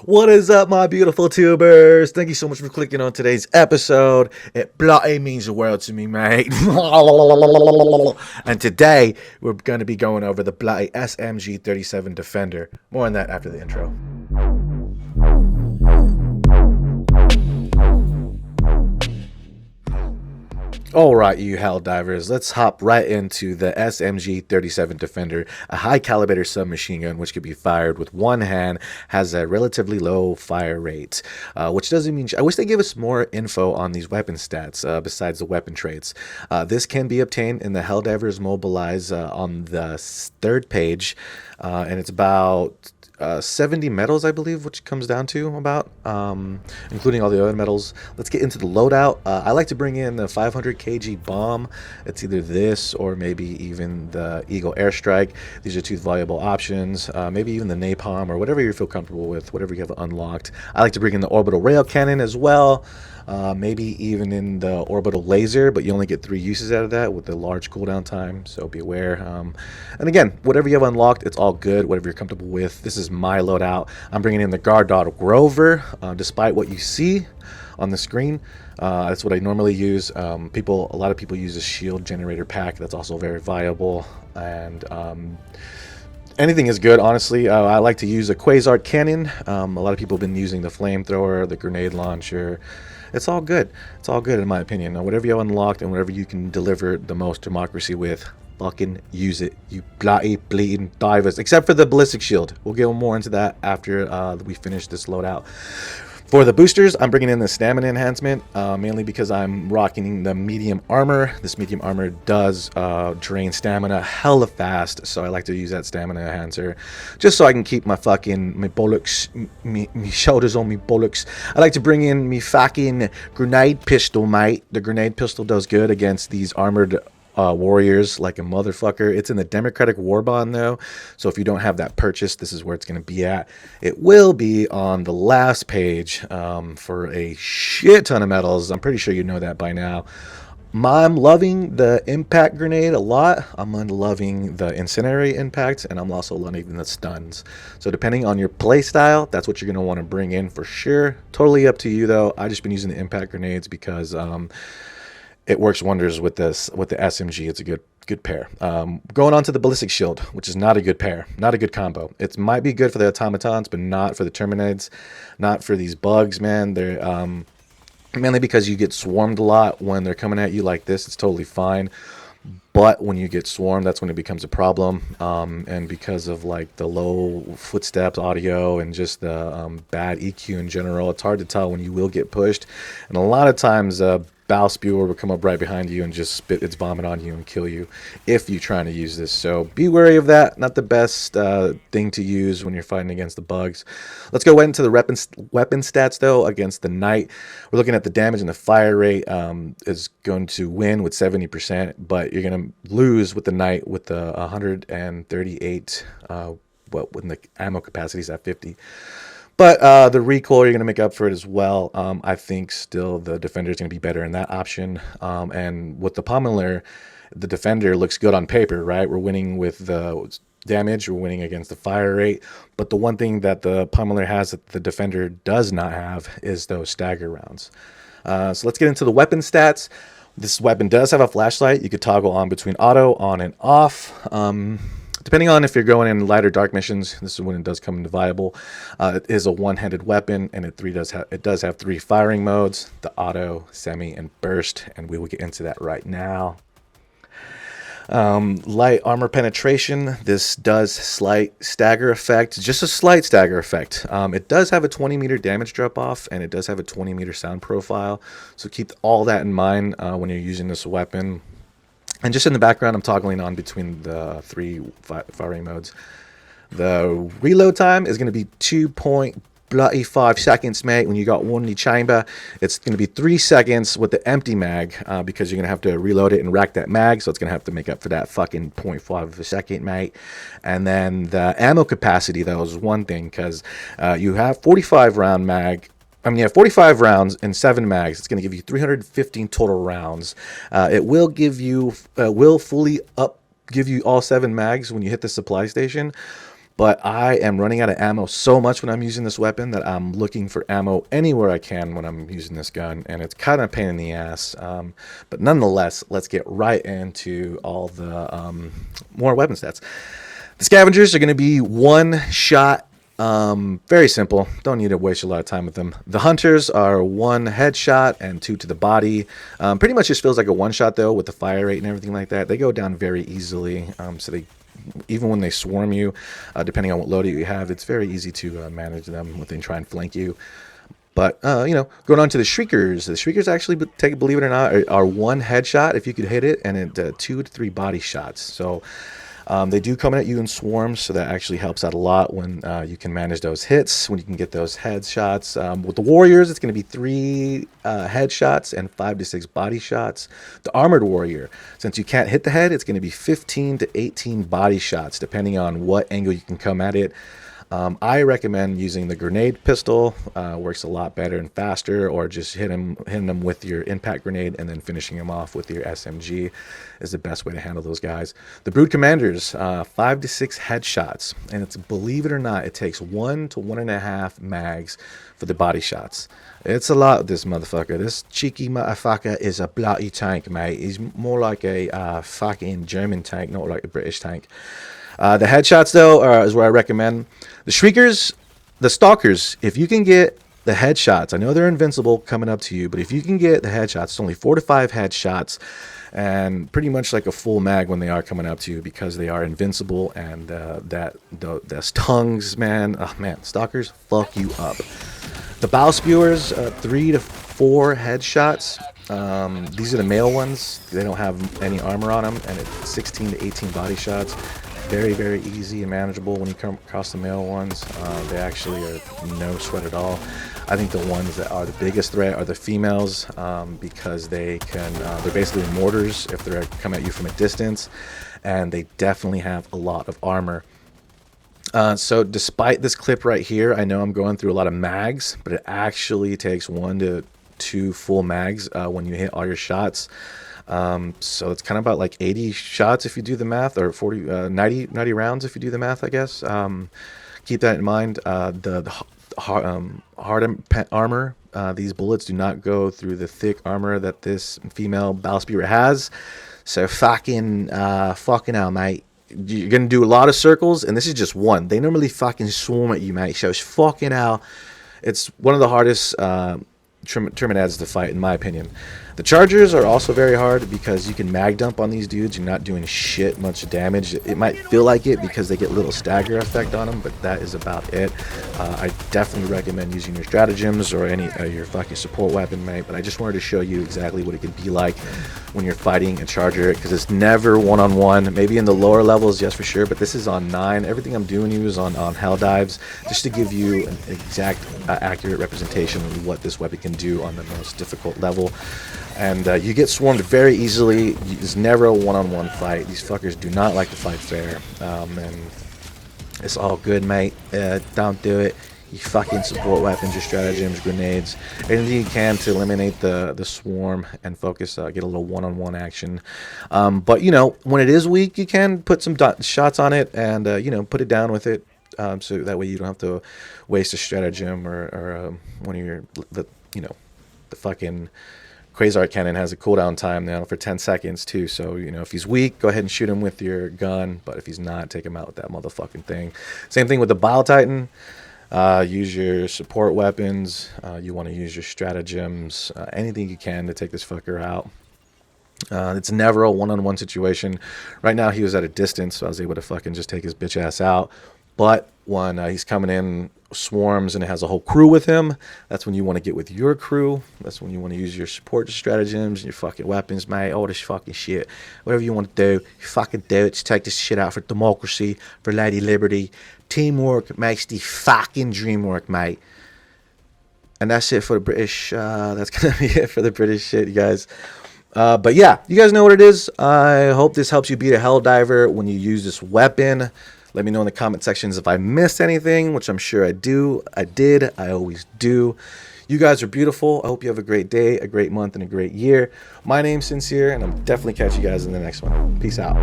What is up, my beautiful tubers? Thank you so much for clicking on today's episode. It bloody means the world to me, mate. And today, we're going to be going over the bloody SMG-37 Defender. More on that after the intro. Alright, you hell divers, let's hop right into the SMG-37 Defender, a high caliber submachine gun which can be fired with one hand, has a relatively low fire rate, which doesn't mean... I wish they gave us more info on these weapon stats besides the weapon traits. This can be obtained in the Helldivers Mobilize on the third page, and it's about 70 medals, I believe, which comes down to about, including all the other medals. Let's get into the loadout. I like to bring in the 500 kg bomb. It's either this or maybe even the Eagle Airstrike. These are two valuable options. Maybe even the napalm or whatever you feel comfortable with, whatever you have unlocked. I like to bring in the orbital rail cannon as well. Maybe even in the orbital laser, but you only get 3 uses out of that with the large cooldown time, so be aware. And again, whatever you have unlocked, it's all good, whatever you're comfortable with. This is my loadout. I'm bringing in the guard dog Grover, despite what you see on the screen. That's what I normally use. A lot of people use a shield generator pack. That's also very viable, and anything is good, honestly. I like to use a quasar cannon. A lot of people have been using the flamethrower, the grenade launcher. It's all good. It's all good in my opinion. Now, whatever you have unlocked and whatever you can deliver the most democracy with, fucking use it, you bloody bleeding divers. Except for the ballistic shield. We'll get more into that after we finish this loadout. For the boosters, I'm bringing in the stamina enhancement, mainly because I'm rocking the medium armor. This medium armor does drain stamina hella fast, so I like to use that stamina enhancer just so I can keep my bollocks, me shoulders on me bollocks. I like to bring in me fucking grenade pistol, mate. The grenade pistol does good against these armored warriors like a motherfucker. It's in the Democratic War Bond though, so if you don't have that purchased, this is where it's going to be at. It will be on the last page for a shit ton of medals. I'm pretty sure you know that by now. I'm loving the impact grenade a lot. I'm loving the incendiary impact, and I'm also loving the stuns. So depending on your play style, that's what you're going to want to bring in for sure. Totally up to you though. I've just been using the impact grenades because it works wonders with the SMG. It's a good pair. Going on to the ballistic shield, which is not a good pair, not a good combo. It might be good for the automatons, but not for the Terminids, not for these bugs, man. They're mainly because you get swarmed a lot when they're coming at you like this. It's totally fine, but when you get swarmed, that's when it becomes a problem. And because of like the low footsteps audio and just the bad EQ in general, it's hard to tell when you will get pushed. And a lot of times Bile spewer will come up right behind you and just spit its vomit on you and kill you if you're trying to use this. So be wary of that. Not the best thing to use when you're fighting against the bugs. Let's go into the weapon stats though. Against the knight, we're looking at the damage and the fire rate is going to win with 70%, but you're going to lose with the knight with the 138 when the ammo capacity is at 50. But the recoil, you're going to make up for it as well. I think still the Defender is going to be better in that option. And with the Pommeler, the Defender looks good on paper, right? We're winning with the damage. We're winning against the fire rate. But the one thing that the Pommeler has that the Defender does not have is those stagger rounds. So let's get into the weapon stats. This weapon does have a flashlight. You could toggle on between auto, on, and off. Depending on if you're going in light or dark missions, this is when it does come into viable. It is a one-handed weapon, and it does have 3 firing modes: the auto, semi, and burst. And we will get into that right now. Light armor penetration. This does slight stagger effect, just a slight stagger effect. It does have a 20-meter damage drop off, and it does have a 20-meter sound profile. So keep all that in mind when you're using this weapon. And just in the background, I'm toggling on between the 3 firing modes. The reload time is going to be 2.5 seconds, mate. When you got one in the chamber, it's going to be 3 seconds with the empty mag because you're going to have to reload it and rack that mag. So it's going to have to make up for that fucking 0.5 of a second, mate. And then the ammo capacity, though, is one thing because you have 45 round mag. You have 45 rounds and 7 mags. It's going to give you 315 total rounds. It will give you, give you all 7 mags when you hit the supply station. But I am running out of ammo so much when I'm using this weapon that I'm looking for ammo anywhere I can when I'm using this gun, and it's kind of a pain in the ass. But nonetheless, let's get right into all the more weapon stats. The Scavengers are going to be one shot. Very simple. Don't need to waste a lot of time with them. The Hunters are one headshot and two to the body. Pretty much just feels like a one shot though, with the fire rate and everything like that. They go down very easily. So they, even when they swarm you, depending on what loadout you have, it's very easy to manage them when they try and flank you. But, you know, going on to the Shriekers. The Shriekers actually, believe it or not, are one headshot if you could hit it, and it 2 to 3 body shots. So they do come at you in swarms, so that actually helps out a lot when you can manage those hits, when you can get those headshots. With the Warriors, it's going to be 3 headshots and 5 to 6 body shots. The Armored Warrior, since you can't hit the head, it's going to be 15 to 18 body shots, depending on what angle you can come at it. I recommend using the grenade pistol. Works a lot better and faster, or just hitting them with your impact grenade and then finishing them off with your SMG is the best way to handle those guys. The Brood Commanders, 5 to 6 headshots, and it's, believe it or not, it takes 1 to 1.5 mags for the body shots. It's a lot, this motherfucker. This cheeky motherfucker is a bloody tank, mate. He's more like a fucking German tank, not like a British tank. The headshots, though, is where I recommend. The Shriekers, the Stalkers, if you can get the headshots, I know they're invincible coming up to you, but if you can get the headshots, it's only 4 to 5 headshots, and pretty much like a full mag when they are coming up to you, because they are invincible, and those tongues, man, oh man, Stalkers fuck you up. The Bile Spewers, 3 to 4 headshots. These are the male ones. They don't have any armor on them, and it's 16 to 18 body shots. Very, very easy and manageable when you come across the male ones. They actually are no sweat at all. I think the ones that are the biggest threat are the females, because they can, they're basically mortars if they come at you from a distance, and they definitely have a lot of armor. So despite this clip right here, I know I'm going through a lot of mags, but it actually takes 1 to 2 full mags when you hit all your shots. So it's kind of about like 80 shots if you do the math, or 90 rounds if you do the math, I guess. Keep that in mind. The hard armor, these bullets do not go through the thick armor that this female Bile Spewer has. So fucking hell, mate. You're gonna do a lot of circles, and this is just one. They normally fucking swarm at you, mate. So it's fucking hell. It's one of the hardest Terminids to fight, in my opinion. The Chargers are also very hard because you can mag dump on these dudes. You're not doing shit much damage. It might feel like it because they get a little stagger effect on them, but that is about it. I definitely recommend using your stratagems or any your fucking support weapon, mate. But I just wanted to show you exactly what it can be like when you're fighting a Charger, because it's never one-on-one. Maybe in the lower levels, yes, for sure, but this is on 9. Everything I'm doing is on hell dives, just to give you an exact, accurate representation of what this weapon can do on the most difficult level. And you get swarmed very easily. It's never a one-on-one fight. These fuckers do not like to fight fair. And it's all good, mate. Don't do it. You fucking support weapons, your stratagems, grenades, anything you can to eliminate the swarm and focus, get a little one-on-one action. But, you know, when it is weak, you can put some shots on it and, you know, put it down with it. So that way you don't have to waste a stratagem or one of your, you know, the fucking Quasar Cannon has a cooldown time now for 10 seconds too, so you know, if he's weak, go ahead and shoot him with your gun, but if he's not, take him out with that motherfucking thing. Same thing with the Bile Titan. Use your support weapons. You want to use your stratagems, anything you can to take this fucker out. It's never a one-on-one situation. Right now he was at a distance, so I was able to fucking just take his bitch ass out. But when he's coming in swarms and it has a whole crew with him, that's when you want to get with your crew. That's when you want to use your support stratagems, your fucking weapons, mate, all this fucking shit. Whatever you want to do, you fucking do it. Just take this shit out for democracy, for Lady Liberty. Teamwork makes the fucking dream work, mate. And that's it for the British. That's gonna be it for the British shit, you guys. But yeah, you guys know what it is. I hope this helps you beat a Helldiver when you use this weapon. Let me know in the comment sections if I missed anything, which I'm sure I do. I did. I always do. You guys are beautiful. I hope you have a great day, a great month, and a great year. My name's Sincere, and I'll definitely catch you guys in the next one. Peace out.